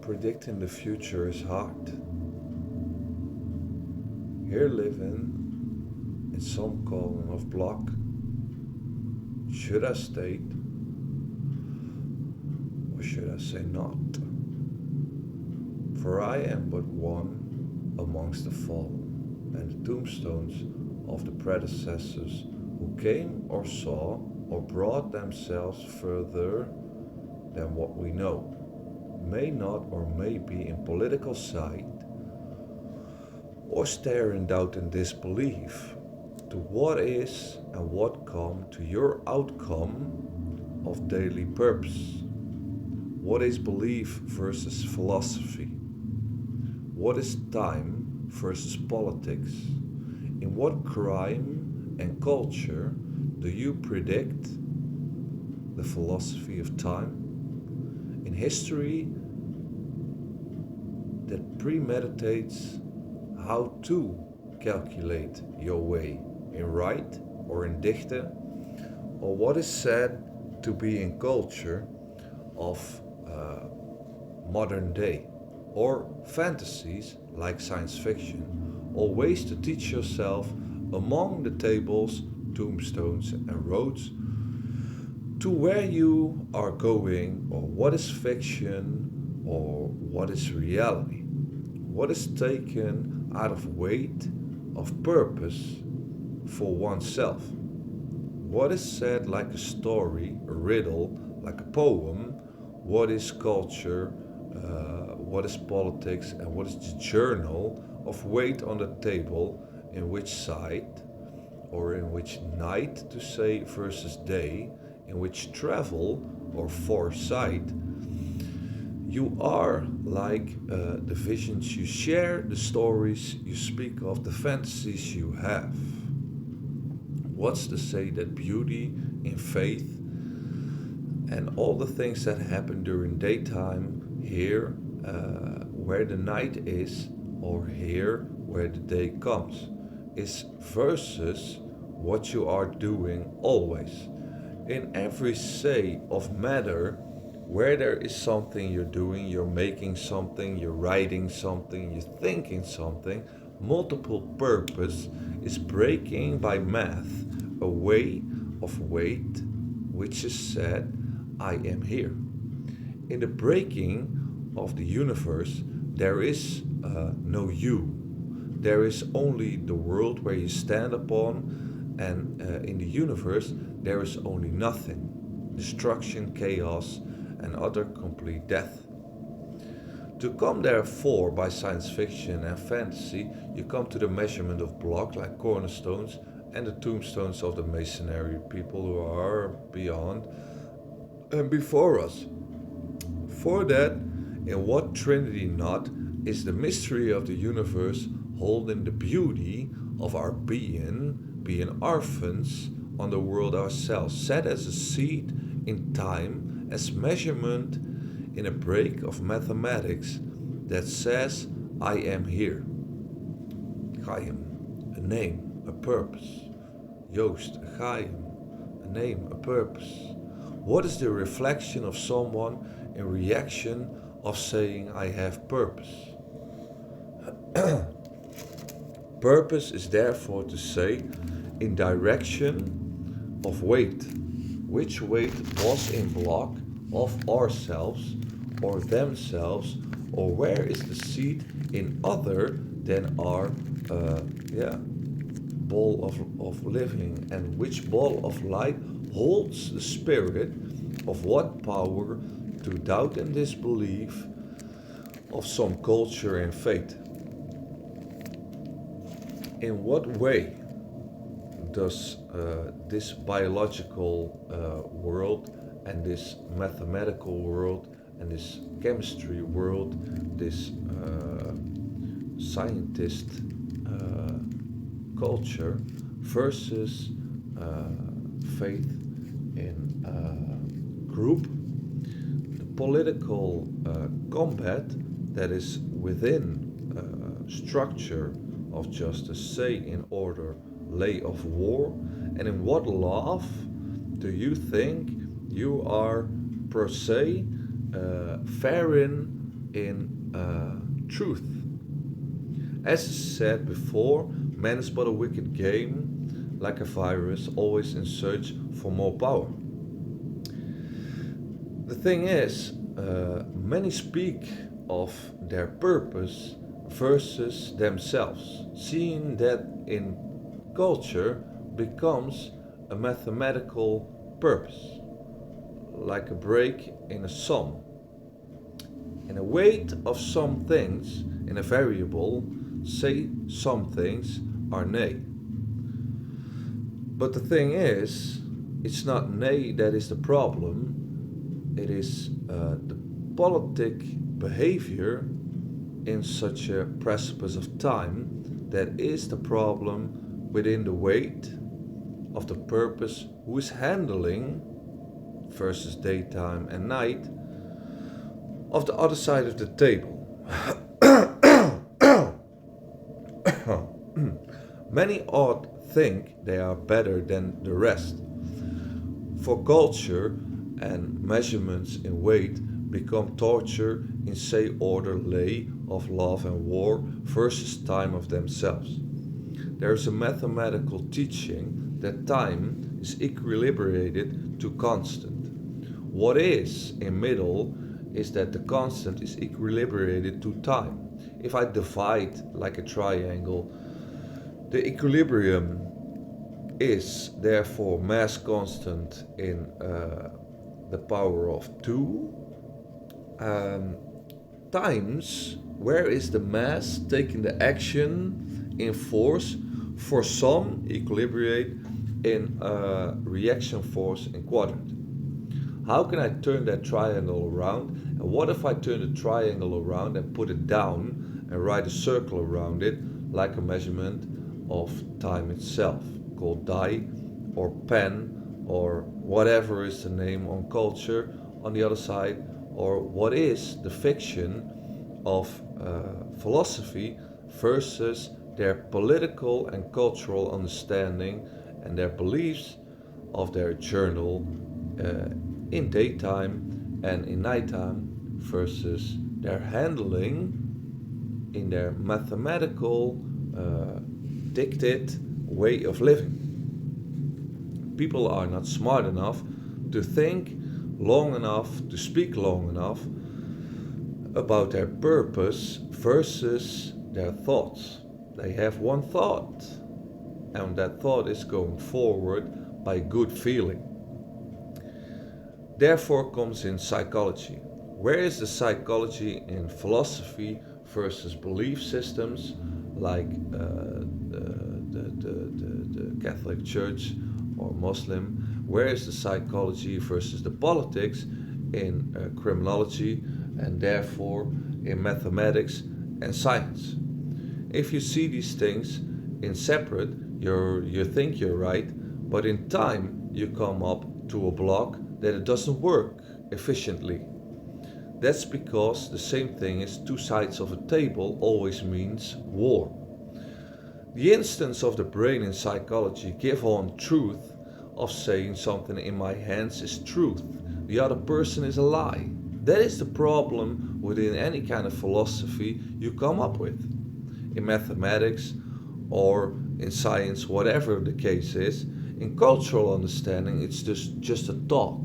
Predicting the future is hard. Here living in some column of block, should I state or should I say not? For I am but one amongst the fallen, and the tombstones of the predecessors who came or saw or brought themselves further than what we know, may not or may be in political sight, or stare in doubt and disbelief to what is and what come to your outcome of daily purpose. What is belief versus philosophy? What is time versus politics? In what crime and culture do you predict the philosophy of time? In history that premeditates how to calculate your way in right or in dichte, or what is said to be in culture of modern day, or fantasies like science fiction, or ways to teach yourself among the tables, tombstones, and roads to where you are going, or what is fiction or what is reality, what is taken out of weight of purpose for oneself, what is said like a story, a riddle, like a poem, what is culture, what is politics, and what is the journal of weight on the table, in which side or in which night to say versus day, in which travel or foresight. You are like the visions you share, the stories you speak of, the fantasies you have. What's to say that beauty in faith and all the things that happen during daytime here where the night is, or here where the day comes, is versus what you are doing always. In every say of matter, where there is something you're doing, you're making something, you're writing something, you're thinking something, multiple purpose is breaking by math a way of weight which is said, I am here. In the breaking of the universe, there is no you. There is only the world where you stand upon, and in the universe, there is only nothing, destruction, chaos, and utter complete death. To come therefore by science fiction and fantasy, you come to the measurement of block like cornerstones and the tombstones of the masonry people who are beyond and before us. For that, in what Trinity knot is the mystery of the universe holding the beauty of our being orphans on the world ourselves, set as a seed in time, as measurement in a break of mathematics that says, I am here. Chaim, a name, a purpose. Joost, a Chaim, a name, a purpose. What is the reflection of someone in reaction of saying, I have purpose? Purpose is therefore to say, in direction of weight. Which weight was in block of ourselves or themselves, or where is the seed in other than our ball of living, and which ball of light holds the spirit of what power to doubt and disbelief of some culture and fate. In what way does this biological world and this mathematical world and this chemistry world, this scientist culture versus faith in group, the political combat that is within structure of justice, say in order lay of war, and in what love do you think you are per se faring in truth. As said before, man is but a wicked game, like a virus, always in search for more power. The thing is, many speak of their purpose versus themselves, seeing that in culture becomes a mathematical purpose, like a break in a sum. In a weight of some things, in a variable, say some things are nay. But the thing is, it's not nay that is the problem, it is the politic behavior in such a precipice of time that is the problem within the weight of the purpose who is handling versus daytime and night of the other side of the table. Many ought think they are better than the rest. For culture and measurements in weight become torture in say order lay of love and war versus time of themselves. There is a mathematical teaching that time is equilibrated to constant. What is in middle is that the constant is equilibrated to time. If I divide like a triangle, the equilibrium is therefore mass constant in the power of 2 times where is the mass taking the action in force for some equilibrate in reaction force in quadrant. How can I turn that triangle around? And what if I turn the triangle around and put it down and write a circle around it like a measurement of time itself, called die or pen or whatever is the name on culture on the other side, or what is the fiction of philosophy versus their political and cultural understanding and their beliefs of their journal in daytime and in nighttime versus their handling in their mathematical dictated way of living. People are not smart enough to think long enough, to speak long enough about their purpose versus their thoughts. They have one thought, and that thought is going forward by good feeling. Therefore comes in psychology. Where is the psychology in philosophy versus belief systems like the Catholic Church or Muslim? Where is the psychology versus the politics in criminology and therefore in mathematics and science? If you see these things in separate, you think you're right, but in time you come up to a block that it doesn't work efficiently. That's because the same thing as two sides of a table always means war. The instance of the brain in psychology give on truth of saying something in my hands is truth, the other person is a lie. That is the problem within any kind of philosophy you come up with. In mathematics or in science, whatever the case is, in cultural understanding it's just a talk.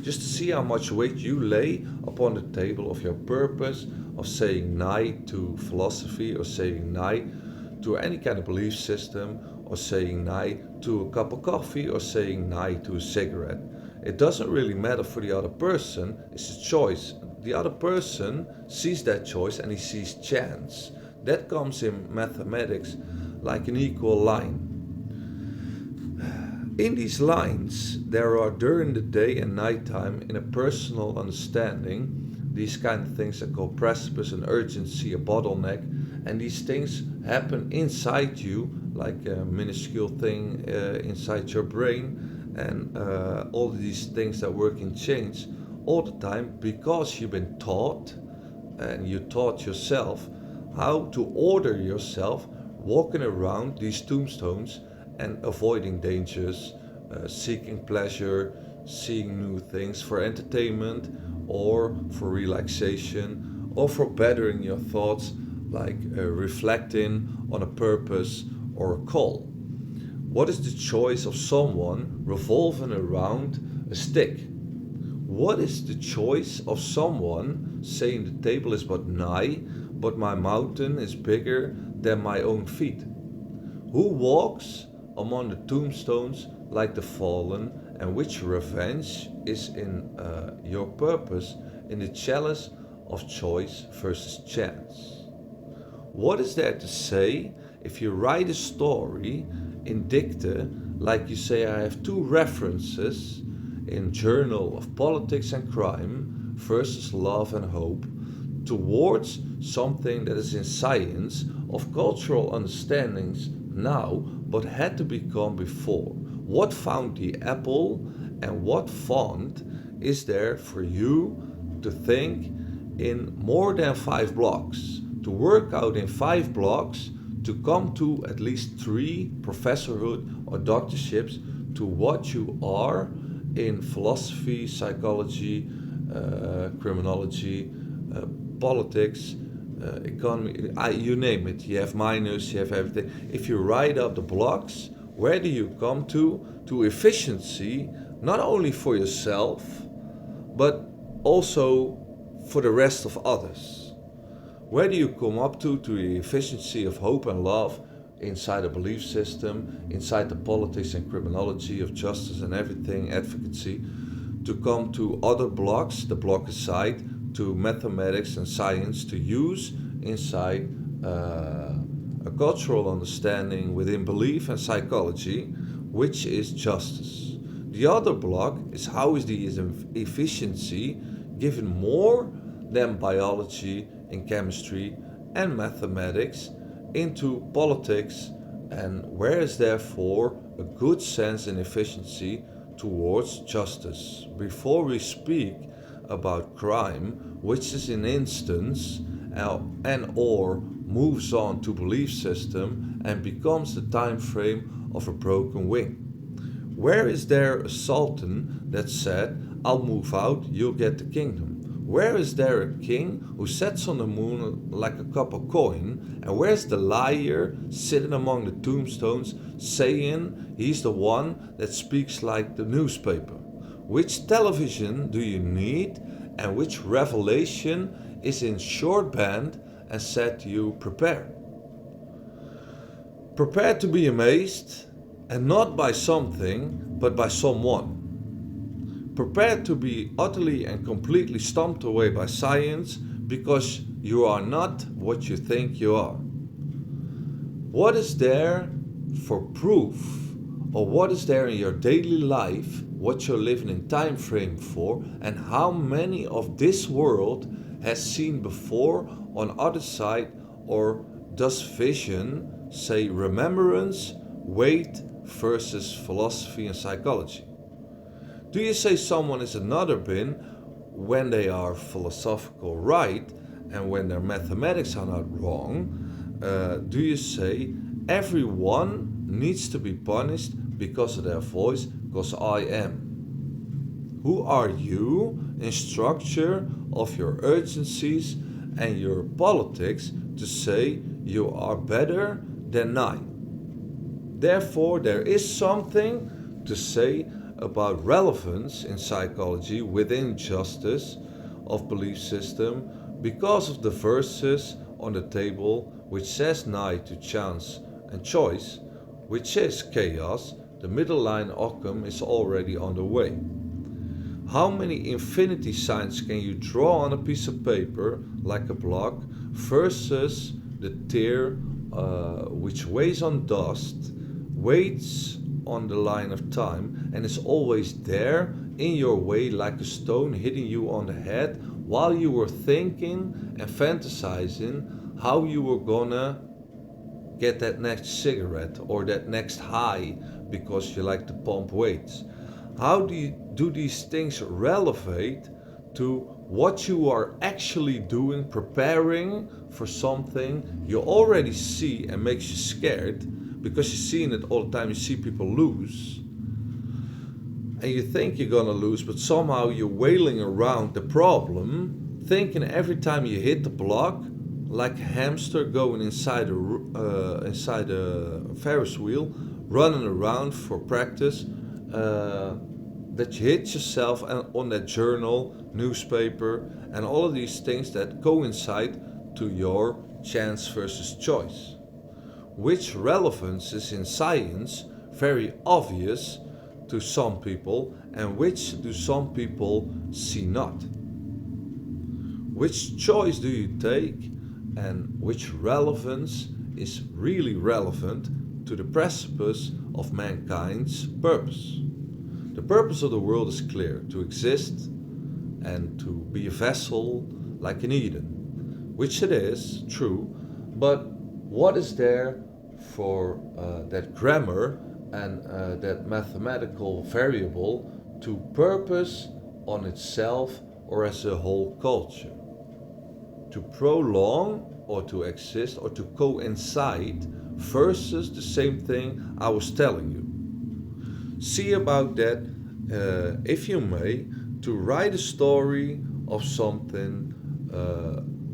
Just to see how much weight you lay upon the table of your purpose of saying nay to philosophy or saying nay to any kind of belief system or saying nay to a cup of coffee or saying nay to a cigarette. It doesn't really matter for the other person, it's a choice. The other person sees that choice and he sees chance. That comes in mathematics like an equal line. In these lines, there are during the day and nighttime, in a personal understanding, these kind of things are called precipice, an urgency, a bottleneck, and these things happen inside you, like a minuscule thing inside your brain, and all these things that work in chains all the time because you've been taught, and you taught yourself how to order yourself walking around these tombstones and avoiding dangers, seeking pleasure, seeing new things for entertainment or for relaxation or for bettering your thoughts, like reflecting on a purpose or a call? What is the choice of someone revolving around a stick? What is the choice of someone saying the table is but nigh, but my mountain is bigger than my own feet? Who walks among the tombstones like the fallen, and which revenge is in your purpose in the chalice of choice versus chance? What is there to say if you write a story in dicta, like you say, I have two references in Journal of Politics and Crime versus Love and Hope, towards something that is in science of cultural understandings now, but had to become before? What found the apple, and what font is there for you to think in more than 5 blocks, to work out in 5 blocks, to come to at least 3 professorhood or doctorships to what you are in philosophy, psychology, criminology, politics, economy, you name it. You have minors, you have everything. If you write up the blocks, where do you come to efficiency, not only for yourself, but also for the rest of others? Where do you come up to the efficiency of hope and love inside a belief system, inside the politics and criminology of justice and everything, advocacy, to come to other blocks, the block aside, to mathematics and science to use inside a cultural understanding within belief and psychology, which is justice. The other block is how is the efficiency given more than biology and chemistry and mathematics into politics, and where is therefore a good sense and efficiency towards justice. Before we speak about crime, which is an instance and or moves on to belief system and becomes the time frame of a broken wing. Where is there a sultan that said, I'll move out, you'll get the kingdom? Where is there a king who sits on the moon like a copper coin? And where's the liar sitting among the tombstones saying he's the one that speaks like the newspaper? Which television do you need, and which revelation is in short band and said to you, prepare? Prepare to be amazed, and not by something, but by someone. Prepare to be utterly and completely stomped away by science, because you are not what you think you are. What is there for proof, or what is there in your daily life, what you're living in time frame for, and how many of this world has seen before on other side, or does vision say remembrance, weight versus philosophy and psychology? Do you say someone is another bin when they are philosophical right and when their mathematics are not wrong? Do you say everyone needs to be punished because of their voice, because I am? Who are you in structure of your urgencies and your politics to say you are better than I? Therefore, there is something to say about relevance in psychology within justice of belief system, because of the verses on the table which says nigh to chance and choice, which is chaos. The middle line Occam is already on the way. How many infinity signs can you draw on a piece of paper like a block versus the tear which weighs on dust, waits on the line of time, and is always there in your way like a stone hitting you on the head while you were thinking and fantasizing how you were gonna get that next cigarette or that next high because you like to pump weights? How do these things relevate to what you are actually doing, preparing for something you already see and makes you scared? Because you're seeing it all the time, you see people lose. And you think you're gonna lose, but somehow you're wailing around the problem thinking every time you hit the block, like a hamster going inside a Ferris wheel, running around for practice, that you hit yourself on that journal, newspaper, and all of these things that coincide to your chance versus choice. Which relevance is in science very obvious to some people, and which do some people see not? Which choice do you take, and which relevance is really relevant to the precipice of mankind's purpose? The purpose of the world is clear: to exist and to be a vessel like in Eden, which it is, true, but what is there for that grammar and that mathematical variable to purpose on itself or as a whole culture? To prolong or to exist or to coincide versus the same thing I was telling you. See about that, if you may, to write a story of something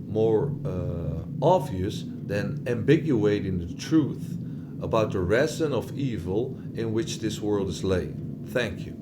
more obvious than ambiguating the truth about the resin of evil in which this world is laying. Thank you.